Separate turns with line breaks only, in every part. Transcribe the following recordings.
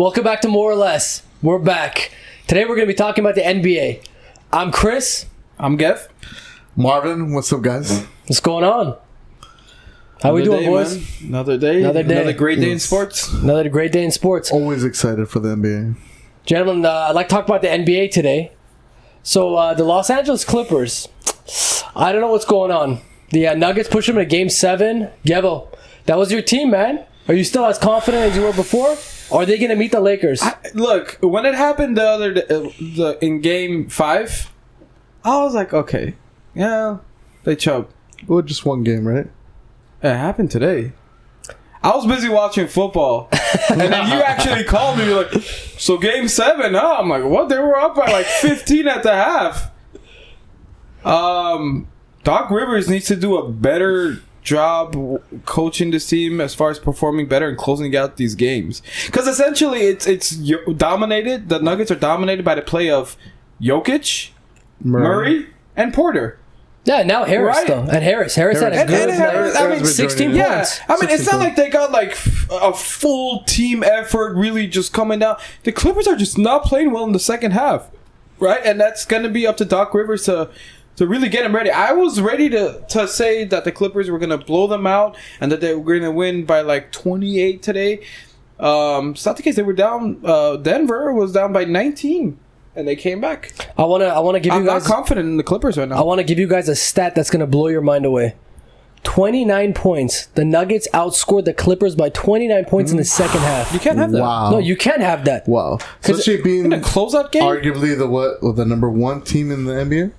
Welcome back to More or Less. We're back. Today we're going to be talking about the NBA. I'm Chris.
I'm Gev.
Marvin, what's up, guys?
What's going on? How we doing, boys?
Man. Another day. Another great day in sports.
Another great day in sports.
Always excited for the NBA.
Gentlemen, I'd like to talk about the NBA today. So, the Los Angeles Clippers. I don't know what's going on. The Nuggets pushed them to Game 7. Gevo, that was your team, man. Are you still as confident as you were before? Or are they going to meet the Lakers?
Look, when it happened the other day, in Game 5, I was like, okay, yeah, they choked.
Well, just one game, right?
It happened today. I was busy watching football, and then you actually called me like, so Game 7, huh? I'm like, what? They were up by like 15 at the half. Doc Rivers needs to do a better job coaching this team as far as performing better and closing out these games. Because essentially, it's dominated. The Nuggets are dominated by the play of Jokic, Murray, and Porter.
Yeah, now Harris,
Right.
though. And Harris had a good
Harris, I mean,
16
yeah,
points.
I mean, it's
16
not like they got like a full team effort really just coming down. The Clippers are just not playing well in the second half, right? And that's going to be up to Doc Rivers to really get them ready. I was ready to say that the Clippers were going to blow them out and that they were going to win by like 28 today. It's not the case. They were down. Denver was down by 19. And they came back.
I want to give you guys...
I'm not confident in the Clippers right now.
I want to give you guys a stat that's going to blow your mind away. 29 points. The Nuggets outscored the Clippers by 29 points in the second half.
You can't have that.
Wow.
No, you can't have that.
Wow. Especially being
In a closeout game?
arguably the number one team in the NBA.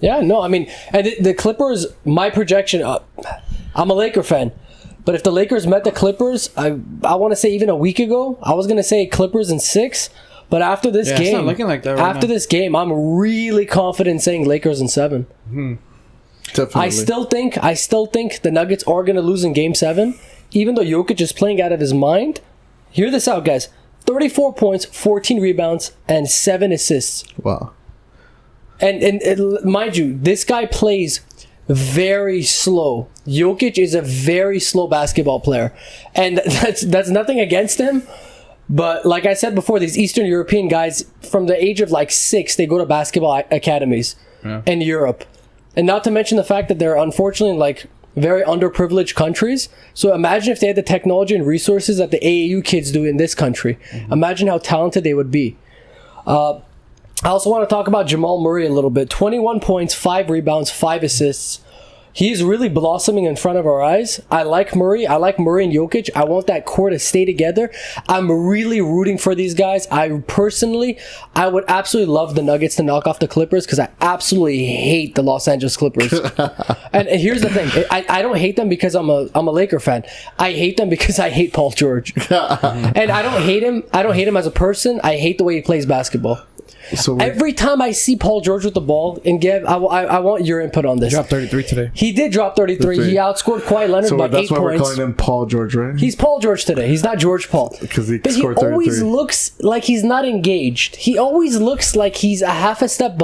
Yeah, no, I mean, and the Clippers, my projection, I'm a Laker fan, but if the Lakers met the Clippers, I want to say even a week ago, I was going to say Clippers in 6, but after this game,
it's not looking like that right
after
now.
this game, I'm really confident saying Lakers in 7.
Definitely.
I still think the Nuggets are going to lose in Game 7, even though Jokic is playing out of his mind. Hear this out, guys. 34 points, 14 rebounds, and 7 assists.
Wow.
And mind you, this guy plays very slow. Jokic is a very slow basketball player. And that's nothing against him. But like I said before, these Eastern European guys, from the age of like 6, they go to basketball academies in Europe. And not to mention the fact that they're unfortunately in like very underprivileged countries. So imagine if they had the technology and resources that the AAU kids do in this country. Imagine how talented they would be. I also want to talk about Jamal Murray a little bit. 21 points, 5 rebounds, 5 assists. He's really blossoming in front of our eyes. I like Murray. I like Murray and Jokic. I want that core to stay together. I'm really rooting for these guys. I would absolutely love the Nuggets to knock off the Clippers because I absolutely hate the Los Angeles Clippers. and here's the thing. I don't hate them because I'm a Laker fan. I hate them because I hate Paul George. And I don't hate him. I don't hate him as a person. I hate the way he plays basketball.
So
Every time I see Paul George with the ball, and Gav, I want your input on this.
He dropped 33 today.
He did drop 33. He outscored Kawhi Leonard by 8 points.
that's why we're calling him Paul George, right?
He's Paul George today. He's not George Paul.
Because he
But he
scored 33.
always looks like he's not engaged. He always looks like he's a half a step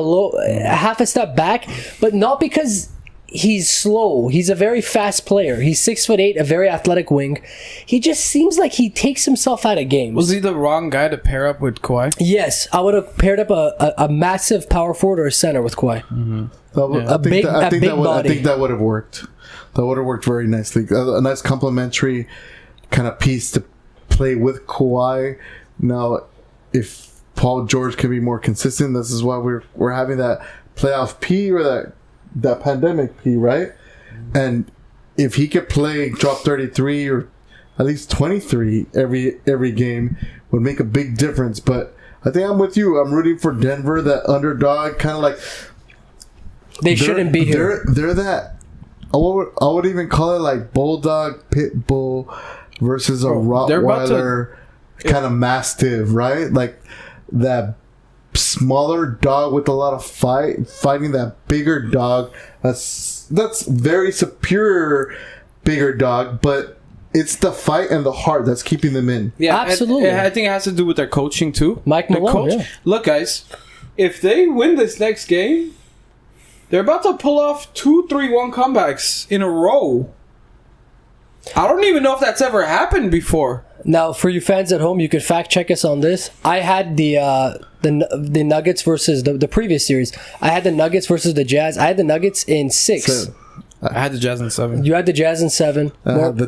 back, but not because he's slow. He's a very fast player. He's 6'8", a very athletic wing. He just seems like he takes himself out of games.
Was he the wrong guy to pair up with Kawhi?
Yes, I would have paired up a massive power forward or a center with Kawhi.
I think
body.
that would have worked. That would have worked very nicely. A nice complementary kind of piece to play with Kawhi. Now, if Paul George can be more consistent, this is why we're having that playoff P or that pandemic P, right? And if he could drop 33 or at least 23 every game, would make a big difference. But I think I'm with you. I'm rooting for Denver, that underdog, kind of like
They shouldn't be here.
They're that. I would even call it like bulldog, pit bull versus a Rottweiler kind of mastiff, right? Like that smaller dog with a lot of fighting that bigger dog. That's very superior bigger dog, but it's the fight and the heart that's keeping them in.
Yeah,
absolutely.
I think it has to do with their coaching too.
Mike
The
Malone,
coach.
yeah.
Look, guys, if they win this next game, they're about to pull off 2 3-1 comebacks in a row. I don't even know if that's ever happened before.
Now, for you fans at home, you could fact check us on this. I had the Nuggets versus the previous series. I had the Nuggets versus the Jazz. I had the Nuggets in 6.
So,
I had the Jazz in 7.
You had the Jazz in 7.
I had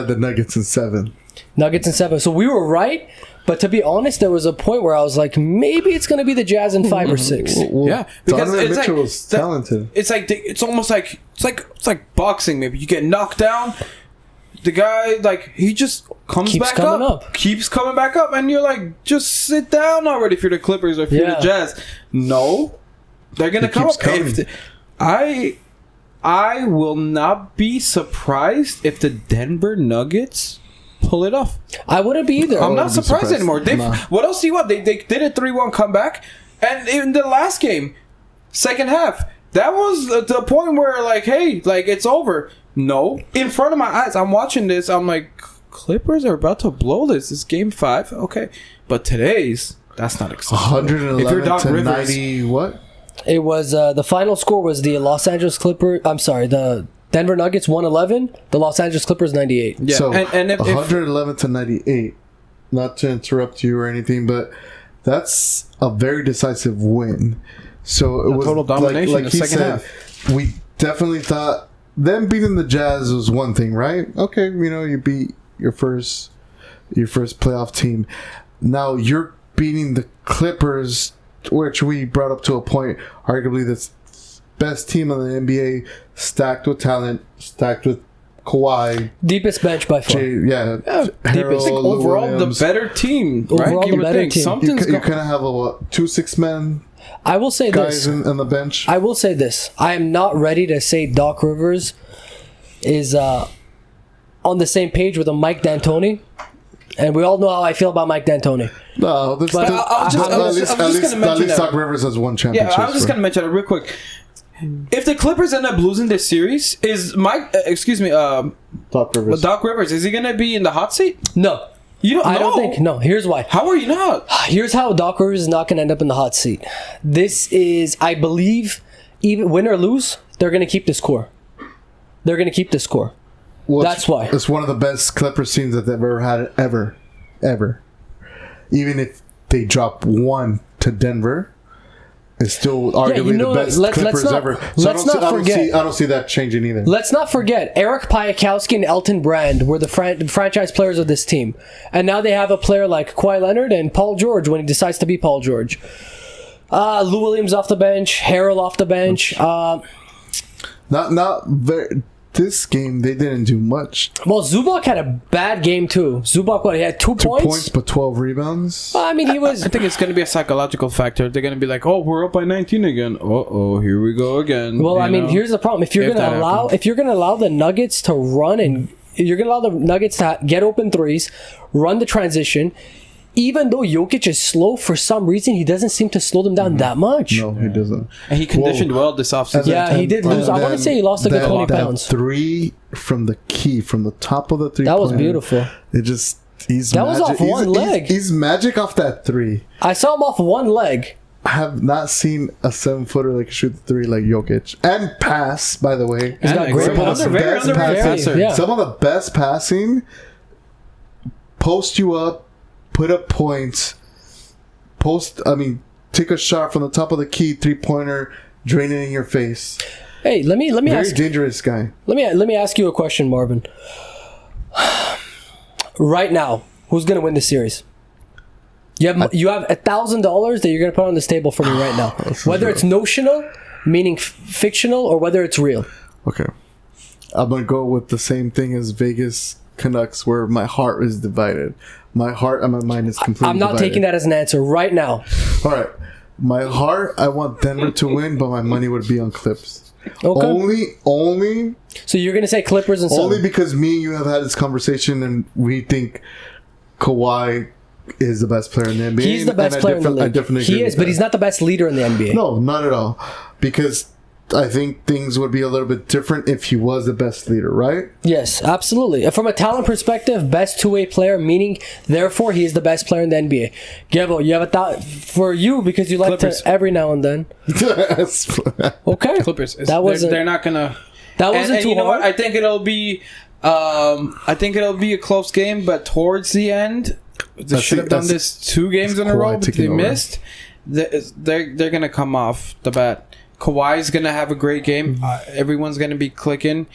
the Nuggets in 7.
Nuggets in 7. So we were right. But to be honest, there was a point where I was like, maybe it's going to be the Jazz in 5 or 6.
Well,
Yeah, because
Donovan
it's
Mitchell
like
was talented.
It's almost like it's like boxing. Maybe you get knocked down, the guy like he just
Keeps
back
coming
up, keeps coming back up, and you're like, just sit down already. If you're the Clippers or if you're the Jazz, no, they're gonna come up. I will not be surprised if the Denver Nuggets pull it off.
I wouldn't be either.
I'm not surprised anymore. What else do you want? They did a 3-1 comeback, and in the last game, second half, that was the point where like, hey, like it's over. No, in front of my eyes, I'm watching this. I'm like, Clippers are about to blow this. It's game 5, okay, but that's not acceptable.
111
if you're Doc
to
Rivers,
90. What?
It was the final score was the Los Angeles Clippers. I'm sorry, the Denver Nuggets 111. The Los Angeles Clippers 98.
Yeah,
So
and if
111 to 98. Not to interrupt you or anything, but that's a very decisive win. So it was
total domination in the second half.
We definitely thought them beating the Jazz was one thing, right? Okay, you beat your first playoff team. Now you're beating the Clippers, which we brought up to a point, arguably the best team in the NBA, stacked with talent, stacked with Kawhi,
Deepest bench by far.
Harold,
deepest.
like
Lou
overall
Williams.
the better team,
Overall
right? You
the
would
better
think
team.
something's
You
going.
kind of have a 2 6-man
I will say
guys
this.
in the bench.
I will say this. I am not ready to say Doc Rivers is on the same page with a Mike D'Antoni. And we all know how I feel about Mike D'Antoni.
No,
But
I was just gonna mention
at least
that.
Doc Rivers has won
Yeah,
championships.
I was just gonna mention it real quick. If the Clippers end up losing this series, is
Doc Rivers.
Doc Rivers, is he gonna be in the hot seat?
No. I don't think. No, here's why.
How are you not?
Here's how Doc Rivers is not going to end up in the hot seat. This is, I believe, even win or lose, they're going to keep this core. They're going to keep this core.
Well,
That's why.
It's one of the best Clippers teams that they've ever had, ever. Even if they drop 1 to Denver, it's still arguably the best Clippers ever. So
let's not forget.
I don't see that changing either.
Let's not forget, Eric Piakowski and Elton Brand were the franchise players of this team. And now they have a player like Kawhi Leonard and Paul George when he decides to be Paul George. Lou Williams off the bench, Harold off the bench.
Not very. This game, they didn't do much.
Well, Zubac had a bad game too. Zubac, he had 2 points?
2 points, but 12 rebounds.
I mean, he was...
I think it's going to be a psychological factor. They're going to be like, "Oh, we're up by 19 again. Oh, here we go again."
Well, I mean, here's the problem. If you're going to allow the Nuggets to run and you're going to allow the Nuggets to get open threes, run the transition, even though Jokic is slow, for some reason he doesn't seem to slow them down that much.
No, he doesn't.
And he conditioned well this offseason.
Yeah, he did lose. I want to say he lost a good 20 pounds.
That 3 from the key, from the top of the 3.
That was beautiful.
It just...
That was off one leg.
He's magic off that 3.
I saw him off one leg.
I have not seen a 7-footer that can shoot the 3 like Jokic. And pass, by the way.
He's got great passing.
Very underrated passer.
Yeah.
Some of the best passing, post you up, put up points, take a shot from the top of the key, 3-pointer, drain it in your face.
Hey, let me
Very
ask.
dangerous guy.
Let me ask you a question, Marvin. Right now, who's going to win this series? You have $1,000 that you're going to put on this table for me right now. Whether it's notional, meaning fictional, or whether it's real.
Okay. I'm going to go with the same thing as Vegas Canucks, where my heart is divided. My heart and my mind is completely
I'm not
divided.
taking that as an answer right now.
All right. My heart, I want Denver to win, but my money would be on Clips.
Okay.
Only
So you're going to say Clippers and
only
Suns.
because me and you have had this conversation and we think Kawhi is the best player in the NBA.
He's the best player in the league.
I definitely
He
agree
is,
with
but
that.
he's not the best leader in the NBA.
No, not at all. Because I think things would be a little bit different if he was the best leader, right?
Yes, absolutely. From a talent perspective, best two-way player, meaning therefore he is the best player in the NBA. Gevo, you have a thought for you because you like
Clippers.
to every now and then. Okay,
Clippers.
That wasn't.
They're not gonna.
That wasn't
and
too
you know
hard.
what? I think it'll be I think it'll be a close game, but towards the end, they should have done this 2 games in a row, but they missed. They're gonna come off the bat. Kawhi's gonna have a great game. Everyone's gonna be clicking.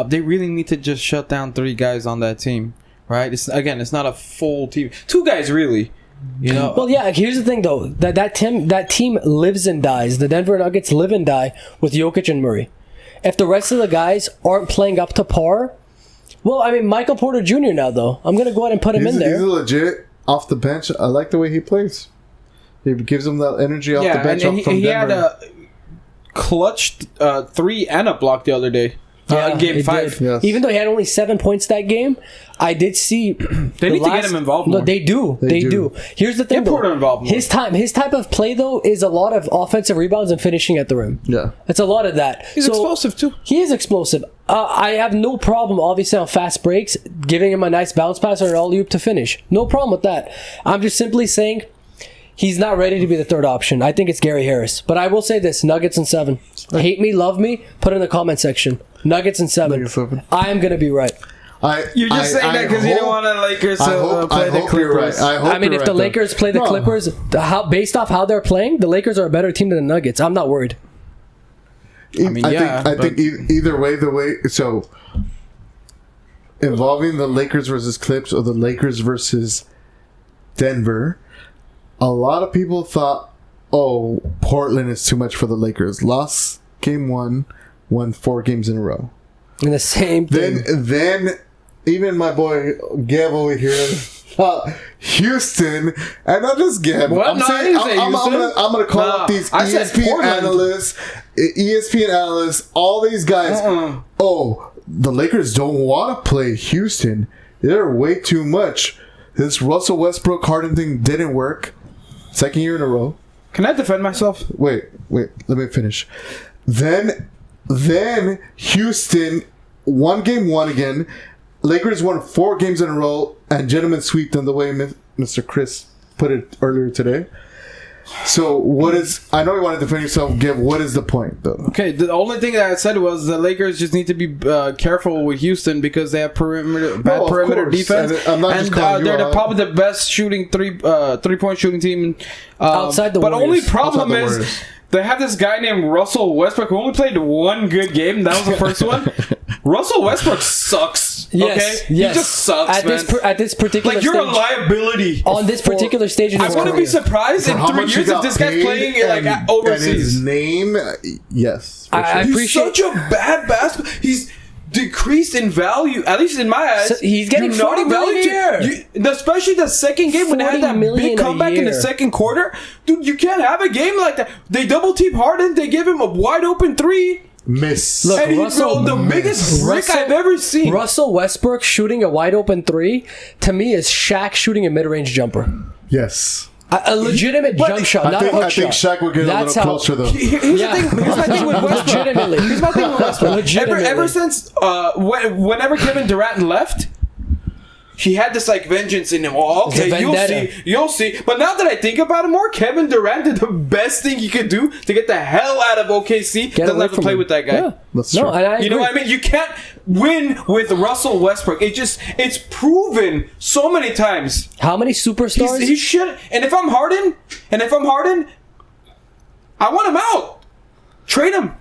They really need to just shut down 3 guys on that team, right? It's not a full team. 2 guys really. You know.
Well, yeah. Here's the thing, though. That team lives and dies. The Denver Nuggets live and die with Jokic and Murray. If the rest of the guys aren't playing up to par, well, I mean, Michael Porter Jr. now, though. I'm gonna go ahead and put him in there.
He's legit off the bench. I like the way he plays. He gives him that energy off the bench.
And he had a clutch 3 and a block the other day. In game 5.
Yes.
Even though he had only 7 points that game, I did see
they need to get him involved more.
No, they do. They do. Here's the thing,
get Porter involved more.
His type of play, though, is a lot of offensive rebounds and finishing at the rim.
Yeah.
It's a lot of that.
He's explosive, too.
He is explosive. I have no problem, obviously, on fast breaks, giving him a nice bounce pass or an alley-oop to finish. No problem with that. I'm just simply saying he's not ready to be the third option. I think it's Gary Harris. But I will say this, Nuggets in 7. Hate me, love me, put it in the comment section. Nuggets in 7.
Nuggets 7.
I am going to be right.
You're just saying that because you don't want the Lakers to play the Clippers.
I mean, if the Lakers play the Clippers, based off how they're playing, the Lakers are a better team than the Nuggets. I'm not worried.
I think either way, so involving the Lakers versus Clips or the Lakers versus Denver, a lot of people thought, oh, Portland is too much for the Lakers. Lost game 1, won 4 games in a row.
And the same thing.
Then even my boy Gav over here Houston, and not just Gav. I'm gonna call out these ESPN analysts, all these guys. Oh, the Lakers don't want to play Houston. They're way too much. This Russell Westbrook Harden thing didn't work. 2nd year in a row.
Can I defend myself?
Wait. Let me finish. Then Houston won game 1 again. Lakers won 4 games in a row, and gentlemen sweep them the way Mr. Chris put it earlier today. So I know you want to defend yourself, Gav. What is the point, though?
Okay, the only thing that I said was the Lakers just need to be careful with Houston because they have perimeter defense, and they're probably the best shooting 3-point shooting team
outside the Warriors.
But only problem is they have this guy named Russell Westbrook who only played 1 good game. That was the first one. Russell Westbrook sucks.
Yes,
okay, he just sucks,
at this particular
you're
stage,
a liability
on this particular stage in his
career. I wouldn't be surprised in 3 years if this guy's playing overseas.
And his name, yes,
I appreciate. He's such a bad basketball. He's decreased in value, at least in my eyes.
So he's getting $40 million a year.
Especially the second game when they had that big comeback in the second quarter. Dude, you can't have a game like that. They double team Harden. They give him a wide open 3.
Miss.
Look,
and the biggest brick I've ever seen.
Russell Westbrook shooting a wide open 3 to me is Shaq shooting a mid-range jumper.
Yes.
A legitimate jump shot, not a hook shot.
I think Shaq will get a little closer, though.
Here's my thing with Westbrook.
Legitimately.
Here's my thing with Westbrook. Ever since whenever Kevin Durant left, he had this vengeance in him. Oh, okay, you'll see. But now that I think about it more, Kevin Durant did the best thing he could do to get the hell out of OKC than let him play with that guy.
Yeah.
That's true.
And I agree.
You know what I mean? You can't win with Russell Westbrook. It's proven so many times.
How many superstars?
He should. And if I'm Harden, I want him out. Trade him.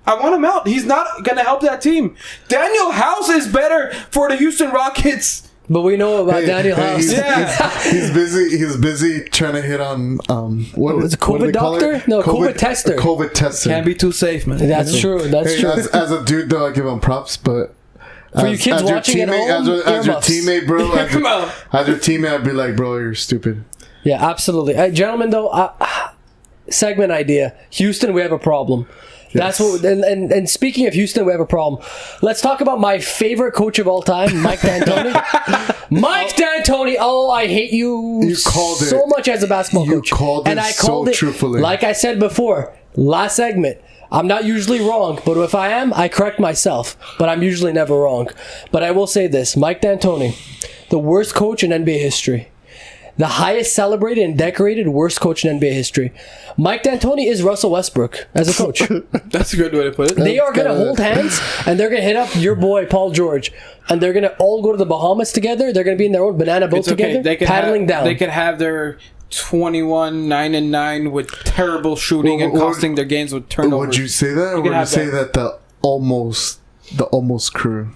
I want him out. He's not going to help that team. Daniel House is better for the Houston Rockets.
But we know about Daniel House.
He's busy trying to hit on
what is it, COVID doctor? No, COVID tester.
COVID tester.
Can't be too safe, man.
That's true. That's true.
As a dude, though, I give him props, but
for you kids watching at home,
as your teammate, bro, as your teammate, I'd be like, bro, you're stupid.
Yeah, absolutely. Gentlemen, though, segment idea. Houston, we have a problem. Yes. That's what. And speaking of Houston, we have a problem. Let's talk about my favorite coach of all time, Mike D'Antoni. Mike D'Antoni. Oh, I hate you.
You called it
so much as a basketball coach.
You called it so truthfully.
Like I said before, last segment. I'm not usually wrong, but if I am, I correct myself. But I'm usually never wrong. But I will say this: Mike D'Antoni, the worst coach in NBA history. the highest celebrated and decorated worst coach in NBA history. Mike D'Antoni is Russell Westbrook as a coach.
That's a good way to put it.
They are going to hold hands, and they're going to hit up your boy, Paul George, and they're going to all go to the Bahamas together. They're going to be in their own banana boat together, paddling down.
They could have their 21 9-9 with terrible shooting and costing their games with turnovers.
Would you say that, or would you say that the almost crew?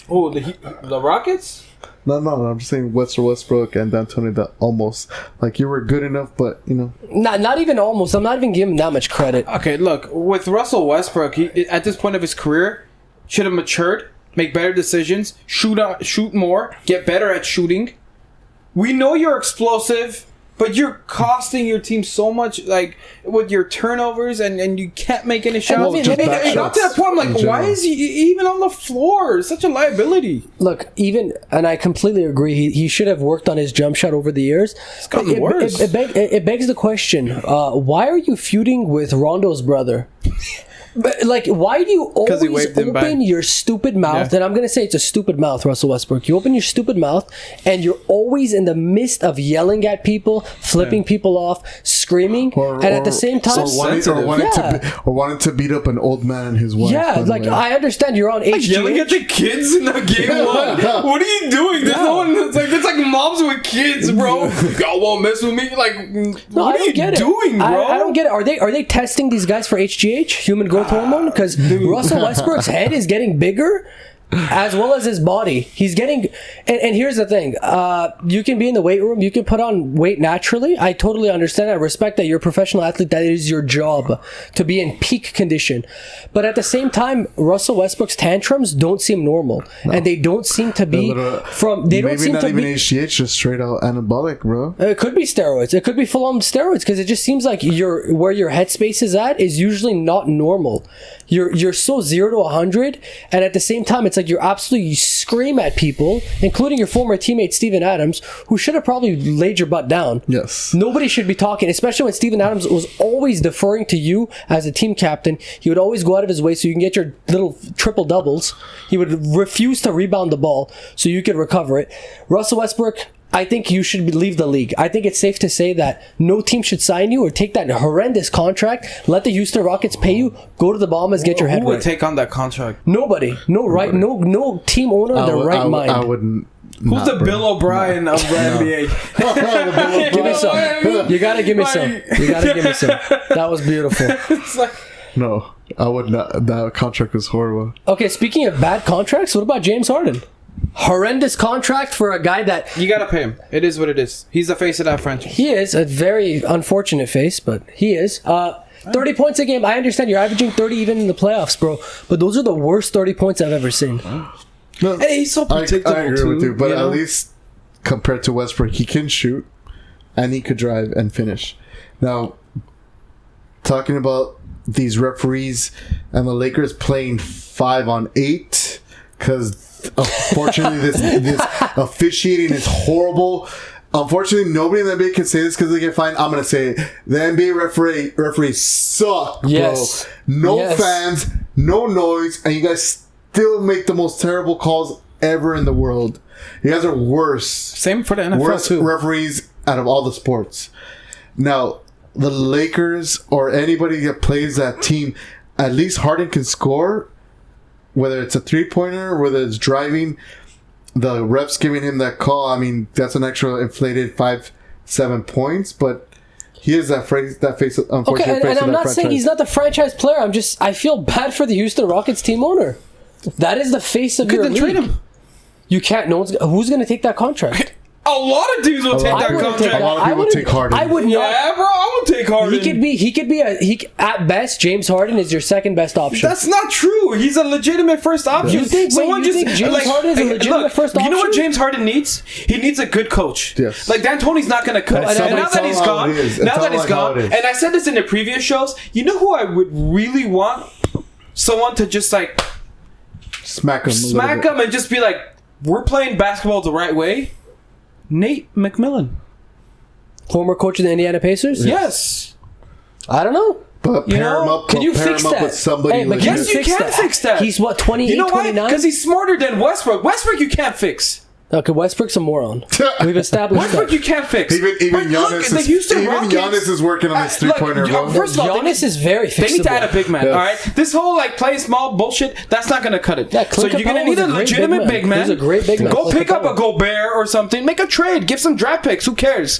Oh, the Rockets?
No, I'm just saying Westbrook and D'Antoni, the almost. Like, you were good enough, but, you know.
Not even almost. I'm not even giving him that much credit.
Okay, look, with Russell Westbrook, he, at this point of his career, should have matured, make better decisions, shoot more, get better at shooting. We know you're explosive, but you're costing your team so much, like, with your turnovers, and you can't make any shots. And it got to that point, I'm like, why is he even on the floor? It's such a liability.
Look, and I completely agree, he should have worked on his jump shot over the years.
It's gotten worse.
It begs the question, why are you feuding with Rondo's brother? But, like, why do you always open your stupid mouth? Yeah. And I'm going to say it's a stupid mouth, Russell Westbrook. You open your stupid mouth, and you're always in the midst of yelling at people, flipping people off, screaming, and at the same time...
wanting to beat up an old man and his wife.
Yeah, like, I understand you're on HGH.
Yelling at the kids in the game one? What are you doing? There's no one... It's like moms with kids, bro. Y'all won't mess with me? Like, what are you doing, bro?
I don't get it. Are they testing these guys for HGH? Human growth hormone? Because Russell Westbrook's head is getting bigger, as well as his body. He's getting... And here's the thing. You can be in the weight room. You can put on weight naturally. I totally understand. I respect that you're a professional athlete. That is your job, to be in peak condition. But at the same time, Russell Westbrook's tantrums don't seem normal. No. And they don't seem to be from... They don't seem to be...
Maybe not even HGH, just straight out anabolic, bro.
It could be steroids. It could be full-on steroids, because it just seems like where your headspace is at is usually not normal. You're so 0 to 100, and at the same time, it's like you scream at people, including your former teammate Steven Adams, who should have probably laid your butt down.
Yes.
Nobody should be talking, especially when Steven Adams was always deferring to you as a team captain. He would always go out of his way so you can get your little triple doubles. He would refuse to rebound the ball so you could recover it. Russell Westbrook, I think you should leave the league. I think it's safe to say that no team should sign you or take that horrendous contract. Let the Houston Rockets pay you. Go to the Bahamas, get your head right.
Who would take on that contract?
Nobody. No team owner in their right mind.
I wouldn't.
Who's the Bill O'Brien of the NBA?
Give me some. You gotta give me some. That was beautiful.
No, I would not. That contract was horrible.
Okay, speaking of bad contracts, what about James Harden? Horrendous contract for a guy that...
You gotta pay him. It is what it is. He's the face of that franchise.
He is a very unfortunate face, but he is. 30 points a game. I understand you're averaging 30 even in the playoffs, bro. But those are the worst 30 points I've ever seen.
No,
hey, he's so predictable.
I agree with you, but at least compared to Westbrook, he can shoot, and he could drive and finish. Now, talking about these referees and the Lakers playing 5-on-8, because... Unfortunately, this officiating is horrible. Unfortunately, nobody in the NBA can say this because they get fined. I'm gonna say it. The NBA referees suck, bro. No fans, no noise, and you guys still make the most terrible calls ever in the world. You guys are worse.
Same for the NFL
worst
too.
Referees out of all the sports. Now, the Lakers or anybody that plays that team, at least Harden can score. Whether it's a three-pointer, whether it's driving, the refs giving him that call, I mean, that's an extra inflated 5-7 points, but he is that face, unfortunate face.
And I'm not saying he's not the franchise player. I feel bad for the Houston Rockets team owner. That is the face of your league. Trade him. You can't. Who's going to take that contract?
A lot of dudes will take that contract.
A lot of people take Harden.
I would not.
Yeah, bro, I would take Harden.
At best, James Harden is your second best option.
That's not true. He's a legitimate first option.
You think James Harden is a legitimate first option?
You know what James Harden needs? He needs a good coach.
Yes.
Like, D'Antoni's not going to coach. Now that he's gone, and I said this in the previous shows, you know who I would really want? Someone to just, like...
Smack him
and just be like, we're playing basketball the right way. Nate McMillan,
former coach of the Indiana Pacers.
Yes.
I don't know.
But pair him up with somebody.
Hey,
yes, you can fix that.
He's what, 28,
You know why?
29?
Because he's smarter than Westbrook. Westbrook, you can't fix.
Okay, Westbrook's a moron. We've established
Westbrook
that.
you can't fix.
Even
But look,
Giannis
the
is
Houston
even
Rockets.
Giannis is working on his 3-pointer. bro.
First of all,
Giannis is very fixable.
they need to add a big man.
Yeah.
All right, this whole like play small bullshit that's not gonna cut it.
Yeah,
so
Clint
you're gonna
Capella
need
was
a
a great
legitimate
big man.
big man.
He was a great big man.
Go
Clint
pick up a
Capella.
Gobert or something. Make a trade. Give some draft picks. Who cares?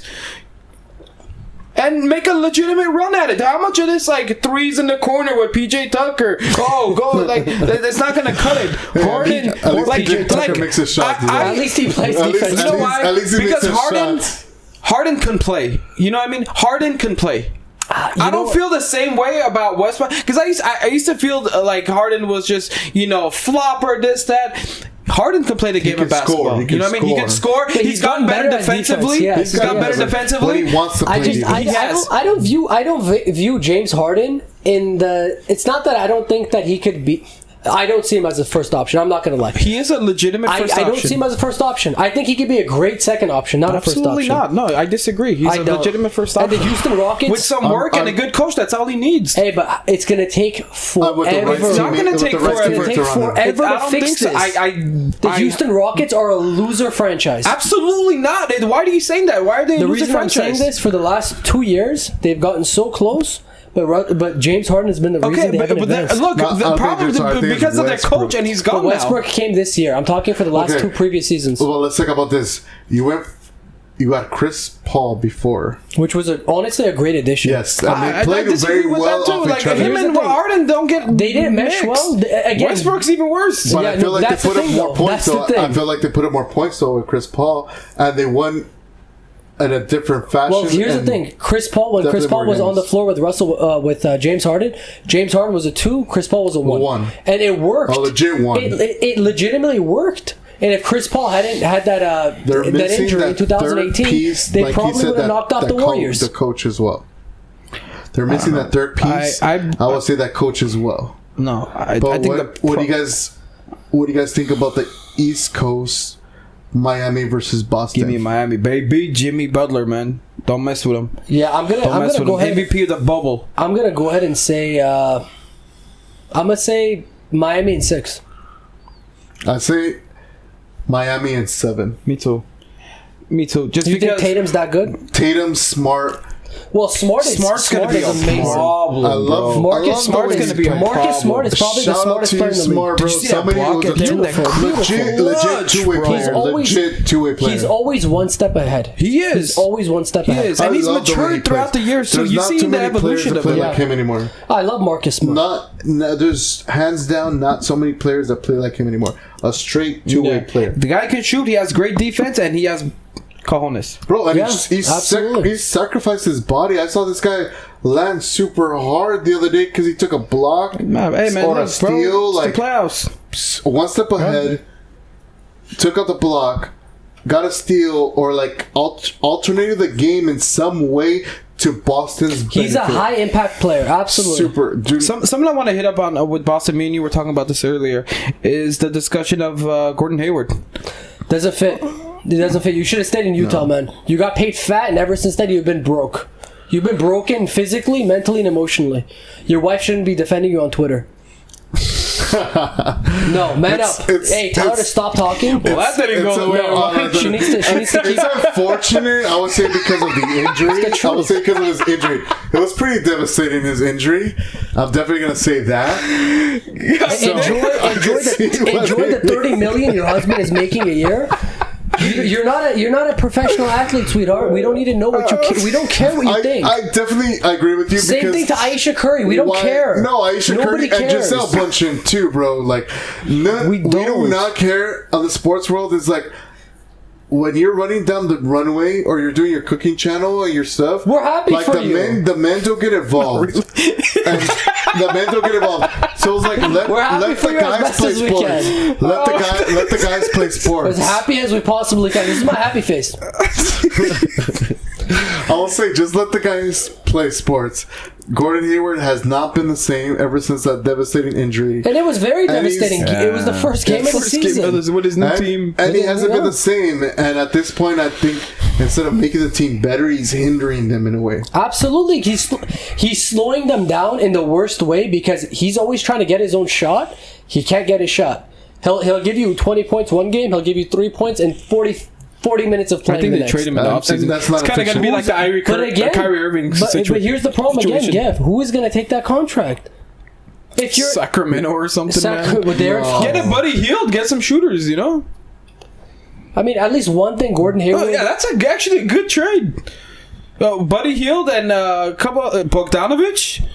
And make a legitimate run at it. How much of this like threes in the corner with PJ Tucker? Oh, go like that's not gonna cut it. Harden,
At least
like,
PJ Tucker makes his shot.
At least he plays
At least-
defense.
you know why?
at least he makes
Because
his shots.
Harden can play. You know what I mean? Harden can play. I don't feel the same way about Westbrook because I used to feel like Harden was just flopper this that. Harden can play the game
can
of basketball.
score. He can
You know what I mean? He can score.
Yeah,
he's gotten better
at
defensively.
defense,
He's gotten better
When
defensively.
he wants to play defense.
I don't view James Harden in the. It's not that I don't think that he could be. I don't see him as a first option. I'm not going to lie.
He is a legitimate first
I
option.
don't see him as a first option. I think he could be a great second option, not
Absolutely
a first option.
not. No, I disagree. He's
I
a
don't.
legitimate first
And
option.
the Houston Rockets
with some work and a good coach, that's all he needs.
Hey, but it's going to take forever.
With the right
It's not
teammate-
gonna
with
take
the right
forever.
teammate
Take
around him.
forever
I
to
don't
fix
think so.
this. The Houston Rockets are a loser franchise.
Absolutely not. Why are you saying that? Why are they a
The
loser
reason I'm saying
franchise?
this, for the last 2 years, they've gotten so close, but James Harden has been the reason
Okay,
they haven't
but
advanced.
look,
No, I
the
think
problem
it's- I
is
think it's
because of their
Westbrook.
coach, and he's
But
gone
Westbrook
now.
came this year. I'm talking for the last
Okay.
2 previous seasons,
Well, let's talk about this. You had Chris Paul before.
which was honestly a great addition.
Yes, and they
I
played
disagree
very
with
well
that too.
off
Like
each other.
him
Here's
and
the thing.
Harden don't get.
They didn't mesh
mixed.
well. Again,
Westbrook's even worse.
But
Yeah,
I feel
no,
like they
that's the
put up
thing,
more
though.
points.
That's the
Though. I
thing.
feel like they put up more points though with Chris Paul, and they won in a different fashion.
Well, here's the
and
thing: Chris Paul, when Chris
definitely
Paul
more
was on the
games.
floor with James Harden was a 2, Chris Paul was a 1,
One.
and it worked.
A legit one.
It legitimately worked. And if Chris Paul hadn't had that
They're
that
missing
injury in
that
2018,
third piece,
they
like he
probably
said,
would have
that-
knocked off
that
the Warriors.
The coach as well. They're missing that third piece. I will say that coach as well.
No, I
But
think
what do you guys think about the East Coast, Miami versus Boston?
Give me Miami, baby. Jimmy Butler, man. Don't mess with him.
Yeah, I'm
Don't
gonna
mess with
go
him.
ahead.
MVP of the bubble.
I'm gonna go ahead and say I'm gonna say Miami in 6.
I say Miami in 7.
Me too. Just
Do you think
because
Tatum's that good?
Tatum, Smart.
Well, Smart's
gonna be
is
a
amazing.
problem.
I love
bro.
Marcus Smart
Smart's
is
gonna be a
Marcus
problem.
Smart is probably the
Shout out
smartest
to
player
you,
in the league.
Smart, bro.
Did you see that
Somebody
block
was
at the end?
legit two-way
Bro.
player.
He's always-
Legit two-way player.
He's always one step ahead.
He is.
He's always one step
He
ahead.
is. And he's
love the way he
matured throughout the
plays.
years, so
There's
you
not
see
too
the
many players
evolution
that
of
play
him.
like him anymore.
I love Marcus Smart.
There's hands down not so many players that play like him anymore. A straight two-way player.
The guy can shoot. He has great defense, and he has cojones.
Bro, and
Yeah, absolutely.
he sacrificed his body. I saw this guy land super hard the other day because he took a block
Hey man,
or a
look,
steal.
bro, it's
Like
the playoffs.
one step ahead, took out the block, got a steal, or like alternated the game in some way to Boston's benefit.
He's a high impact player. Absolutely.
Super dude.
Something I want to hit up on with Boston. Me and you were talking about this earlier. Is the discussion of Gordon Hayward?
Doesn't fit. It doesn't fit. You should have stayed in Utah, man. You got paid fat, and ever since then, you've been broke. You've been broken physically, mentally, and emotionally. Your wife shouldn't be defending you on Twitter. No, man up. Hey, tell her to stop talking.
Well, that didn't go the way I wanted.
She needs to keep.
It's unfortunate. I would say because of the injury.
It's the
I would say because of his injury. It was pretty devastating. His injury. I'm definitely gonna say that.
Enjoy the $30 million your husband is making a year. You're not a professional athlete, sweetheart. We don't need to know what we don't care what you think.
I definitely agree with you.
Same
because
thing to Aisha Curry. We don't care.
No, Aisha
Nobody
Curry and
cares.
Giselle Bundchen too, bro. Like, we do
don't.
not care on the sports world. It's like when you're running down the runway or you're doing your cooking channel and your stuff.
We're happy
like
for
the
you.
the men don't get involved. And the men don't get involved. So it's like
We're happy
let
for
the
you as
guys
best
play
as we
sports.
can.
Let the guys play sports.
As happy as we possibly can. This is my happy face.
I will say, just let the guys play sports. Gordon Hayward has not been the same ever since that devastating injury.
And it was very
And he's-
devastating. It was the first game of the season.
with his new team.
And he hasn't been
Yeah.
the same. And at this point, I think instead of making the team better, he's hindering them in a way.
Absolutely. He's slowing them down in the worst way because he's always trying to get his own shot. He can't get his shot. He'll give you 20 points one game. He'll give you 3 points and 40 minutes of playing.
I think
the
they
next.
trade him in the offseason.
That's not
It's kind of going to be like the Kyrie Irving situation.
But here's the problem again, Gev. Who is going to take that contract? If you're
Sacramento or something, man. Get a Buddy Hield, get some shooters, you know?
I mean, at least one thing, Gordon Hayward.
Oh, yeah, that's actually a good trade. Buddy Hield and a couple Bogdanovich.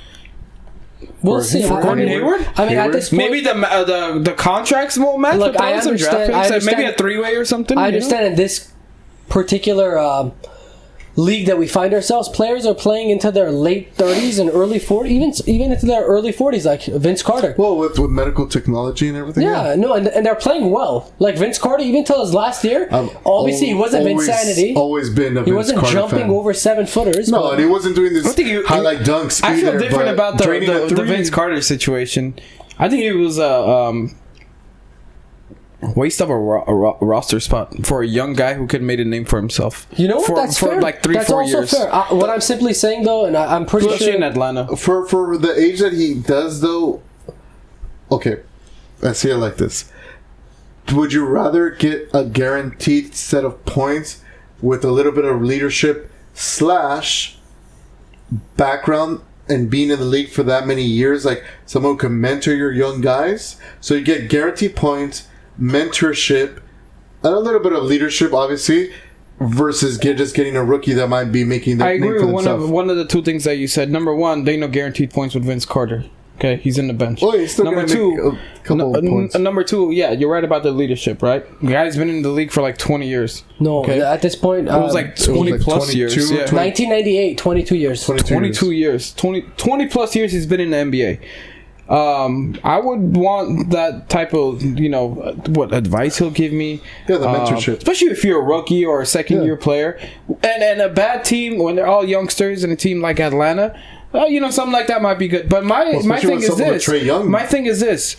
We'll see.
Gordon Hayward.
I mean, at this point,
maybe the contracts won't match.
Look,
but
I
some draft
understand.
picks, maybe a 3-way or something.
I understand in this particular league that we find ourselves, players are playing into their late 30s and early 40s, even into their early 40s, like Vince Carter.
Well, with medical technology and everything.
Yeah, no, and they're playing well. Like Vince Carter, even till his last year, obviously he wasn't Vinsanity.
Always been a Vince
He wasn't
Carter
jumping
fan.
over 7-footers.
No, and he wasn't doing this highlight dunks.
I feel
either,
different about the
three.
Vince Carter situation. I think it was a waste of a roster spot for a young guy who could have made a name for himself.
You know what? That's fair.
For like 3-4
That's also
years.
fair. What I'm simply saying, though, and I'm pretty
Especially
sure
in Atlanta.
For the age that he does, though, okay, I see it like this. Would you rather get a guaranteed set of points with a little bit of leadership / background and being in the league for that many years, like someone who can mentor your young guys? So you get guaranteed points, mentorship, and a little bit of leadership, obviously, versus just getting a rookie that might be making their name for
I agree with
themselves.
one of the two things that you said. Number one, they know guaranteed points with Vince Carter. Okay, he's in the bench.
Oh, he's still
number
gonna
two,
make a couple of points.
Number two, yeah, you're right about the leadership, right? The guy's been in the league for like 20 years.
no.
Okay.
At this point,
It was like 20 plus years.
22,
Yeah.
1998, 22 years.
22 years. 20 plus years he's been in the NBA. I would want that type of, what advice he'll give me.
Yeah, the mentorship.
Especially if you're a rookie or a second year player. And a bad team, when they're all youngsters in a team like Atlanta, something like that might be good. But my thing is this. My thing is this.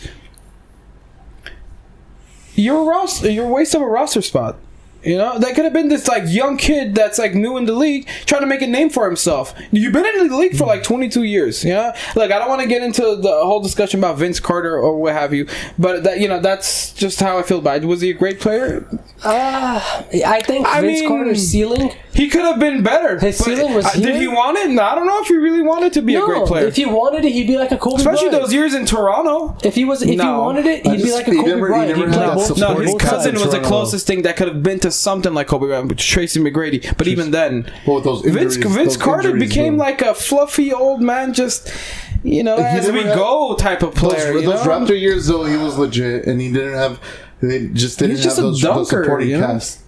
You're a waste of a roster spot. That could have been this like young kid that's like new in the league trying to make a name for himself. You've been in the league for like 22 years. Like I don't want to get into the whole discussion about Vince Carter or what have you, but that's just how I feel about it. Was he a great player?
I think Vince Carter's ceiling.
He could have been better.
His ceiling was here.
Did he want it? I don't know if he really wanted to be a great player.
If he wanted it, he'd be like a Kobe
Especially
Bryant.
those years in Toronto.
If he wanted it, he'd be like a Kobe Bryant. He'd play both
No, his
both
cousin
sides.
was the closest thing that could have been to something like Kobe Bryant, which is Tracy McGrady. But even then,
with those
Vince
injuries,
Carter became like a fluffy old man, just as we go type of player.
Those Raptor years, though, he was legit, and he didn't have. They just didn't
He's just
have
a
those
dunker,
supporting cast.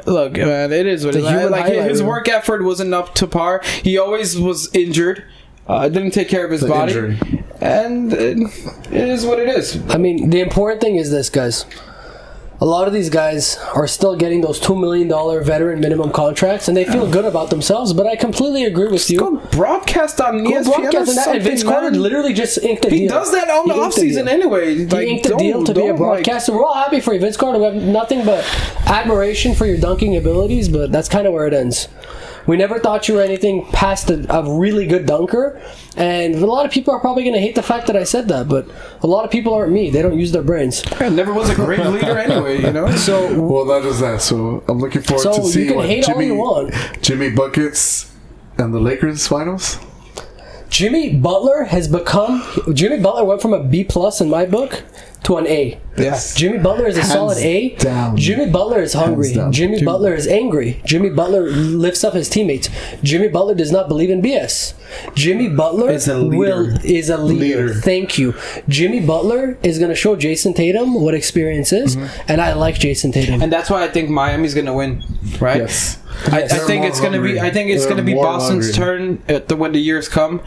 Look, man, it is what it is. Like his work effort wasn't up to par. He always was injured. Didn't take care of his body,
injury.
And it is what it is.
I mean, the important thing is this, guys. A lot of these guys are still getting those $2 million veteran minimum contracts, and they feel good about themselves. But I completely agree with you.
Go broadcast on ESPN.
And Vince Carter literally just inked the deal.
He does that on the offseason anyway.
He inked the deal to be a broadcaster. We're all happy for you, Vince Carter. We have nothing but admiration for your dunking abilities, but that's kind of where it ends. We never thought you were anything past a really good dunker, and a lot of people are probably going to hate the fact that I said that, but a lot of people aren't me. They don't use their brains.
Yeah, never was a great leader anyway,
So,
well, that is that. So I'm looking forward to see what Jimmy Buckets and the Lakers finals.
Jimmy Butler went from a B+ in my book to an A.
Yes.
Jimmy Butler is a solid A.
Down.
Jimmy Butler is hungry. Jimmy Butler is angry. Jimmy Butler lifts up his teammates. Jimmy Butler does not believe in BS. Jimmy Butler is a leader. Thank you. Jimmy Butler is going to show Jason Tatum what experience is, and I like Jason Tatum.
And that's why I think Miami's going to win, right?
Yes.
I think it's going to be. I think it's going to be Boston's turn when the years come.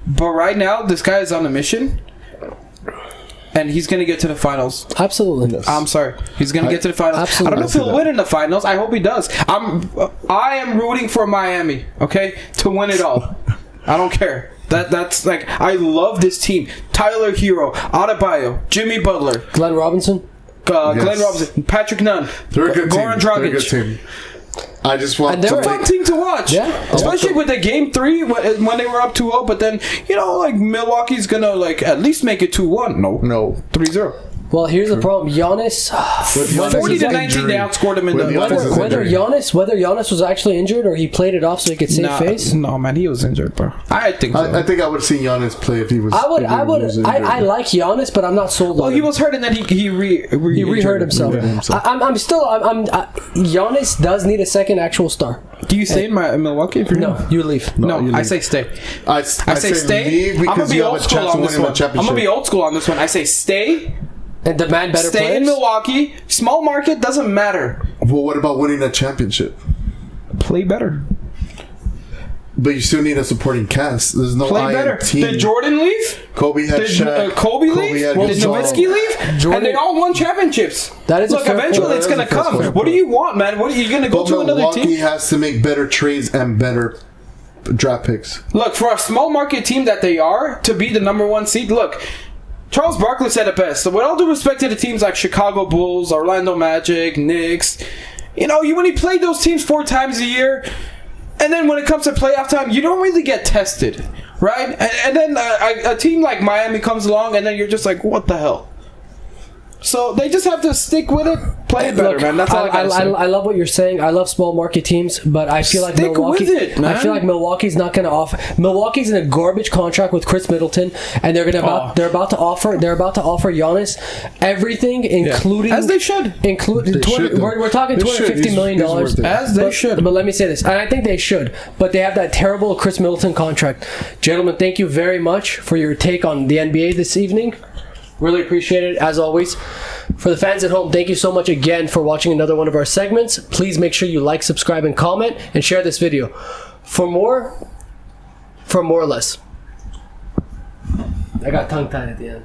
But right now, this guy is on a mission. And he's going to get to the finals.
Absolutely.
Yes. I'm sorry. He's going to get to the finals.
Absolutely.
I don't know if he'll win in the finals. I hope he does. I am rooting for Miami, okay, to win it all. I don't care. That's like, I love this team. Tyler Hero, Adebayo, Jimmy Butler,
Glenn Robinson,
Glenn Robinson, Patrick Nunn,
They're a good
Goran
team.
Dragic.
They're a good team. I just want
it's a fun team to watch.
Yeah.
Especially with the game 3 when they were up 2-0, but then, like Milwaukee's going to like at least make it 2-1. No. 3-0.
Well, here's the problem. Giannis,
With
40 to
Giannis'
19,
injury-
they outscored him in
with
the
Giannis'
whether
injury.
Giannis was actually injured or he played it off so he could save face.
No, man, he was injured, bro. I think so.
I think I would have seen Giannis play if he was.
I
if he was injured.
like Giannis, but I'm not sold on
well,
him.
he was hurt and then he
He rehurt himself.
Rehurt himself.
Giannis does need a second actual star.
Do you stay in Milwaukee? If you're
No, you leave.
No,
you
I
leave.
say stay.
I
say stay.
leave
I'm gonna
because
be
you have
old
a
school
chance to
on
win
this
in the
one. I'm
championship.
gonna be old school on this one. I say stay.
And demand better
Stay in
players.
Milwaukee. Small market doesn't matter.
Well, what about winning a championship?
Play better.
But you still need a supporting cast. There's no
Play
iron
better.
team.
Did Jordan leave?
Kobe had
Did
Shaq.
Kobe leave?
had
Did
Gasol.
Nowitzki leave?
Jordan-
And they all won championships.
That is a
Look,
fair
eventually
point.
it's
That
gonna
is a fair
come.
point.
What do you want, man? What are you gonna go
But
to another
Milwaukee
team?
has to make better trades and better draft picks.
Look, for a small market team that they are, to be the number one seed, look, Charles Barkley said it best. So with all due respect to the teams like Chicago Bulls, Orlando Magic, Knicks, when you play those teams 4 times a year, and then when it comes to playoff time, you don't really get tested, right? And then a team like Miami comes along, and then you're just like, what the hell? So they just have to stick with it, play it better,
Look,
man. That's all I gotta say.
I love what you're saying. I love small market teams, but I feel like
Stick
Milwaukee.
with it, man.
I feel like Milwaukee's not going to offer. Milwaukee's in a garbage contract with Chris Middleton, and they're about to offer Giannis everything, including
As they should.
They should, though.
We're talking
They should.
$250 million.
He's worth it.
As they should.
But let me say this, and I think they should. But they have that terrible Chris Middleton contract. Gentlemen, thank you very much for your take on the NBA this evening. Really appreciate it, as always. For the fans at home, thank you so much again for watching another one of our segments. Please make sure you like, subscribe, and comment, and share this video. For more or less. I got tongue-tied at the end.